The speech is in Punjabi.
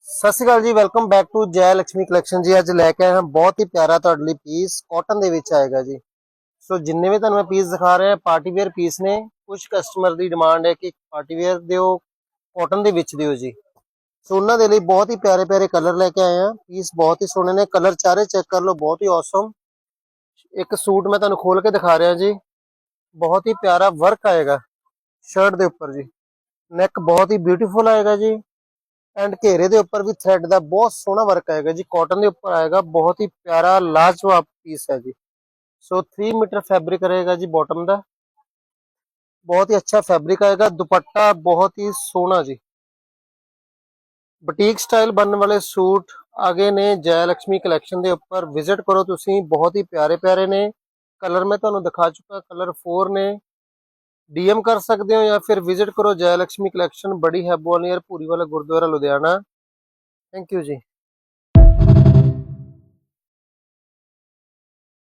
ਸਤਿ ਸ਼੍ਰੀ ਅਕਾਲ ਜੀ। ਵੈਲਕਮ ਬੈਕ ਟੂ ਜੈ ਲక్ష్ਮੀ ਕਲੈਕਸ਼ਨ ਜੀ। ਅੱਜ ਲੈ ਕੇ ਆਏ ਹਾਂ ਬਹੁਤ ਹੀ ਪਿਆਰਾ ਤੁਹਾਡੇ ਲਈ ਪੀਸ ਕਾਟਨ ਦੇ ਵਿੱਚ ਆਏਗਾ ਜੀ। ਸੋ ਜਿੰਨੇ ਵੀ ਤੁਹਾਨੂੰ ਮੈਂ ਪੀਸ ਦਿਖਾ ਰਿਹਾ ਪਾਰਟੀ ਵੇਅਰ ਪੀਸ ਨੇ। ਕੁਝ ਕਸਟਮਰ ਦੀ ਡਿਮਾਂਡ ਹੈ ਕਿ ਪਾਰਟੀ ਵੇਅਰ ਦਿਓ, ਕਾਟਨ ਦੇ ਵਿੱਚ ਦਿਓ ਜੀ। ਸੋ ਉਹਨਾਂ ਦੇ ਲਈ ਬਹੁਤ ਹੀ ਪਿਆਰੇ ਪਿਆਰੇ ਕਲਰ ਲੈ ਕੇ ਆਏ ਹਾਂ। ਪੀਸ ਬਹੁਤ ਹੀ ਸੋਹਣੇ ਨੇ, ਕਲਰ ਚਾਰੇ ਚੈੱਕ ਕਰ ਲਓ, ਬਹੁਤ ਹੀ ਔਸਮ। ਇੱਕ ਸੂਟ ਮੈਂ ਤੁਹਾਨੂੰ ਖੋਲ ਕੇ ਦਿਖਾ ਰਿਹਾ ਜੀ। ਬਹੁਤ ਹੀ ਪਿਆਰਾ ਵਰਕ ਆਏਗਾ ਸ਼ਰਟ ਦੇ ਉੱਪਰ ਜੀ। ਨੈਕ ਬਹੁਤ ਹੀ ਬਿਊਟੀਫੁਲ ਆਏਗਾ ਜੀ। एंड घेरे के ऊपर भी थ्रेड का बहुत सोहना वर्क आएगा जी। कॉटन के ऊपर आएगा, बहुत ही प्यारा लाजवाब पीस है जी। सो 3 मीटर फैब्रिक रहेगा जी बॉटम का, बहुत ही अच्छा फैब्रिक आएगा। दुपट्टा बहुत ही सोहना जी। बुटीक स्टाइल बनने वाले सूट आगे ने जय लक्ष्मी कलैक्शन के उपर विजिट करो तुसी। बहुत ही प्यारे प्यारे ने कलर, मैं तुहानू दिखा चुका कलर 4 ने। डीएम कर सकते हो या फिर विजिट करो जय लक्ष्मी कलैक्शन, बड़ी हैबो near Bhuri Wala Gurdwara Ludhiana. Thank you ji.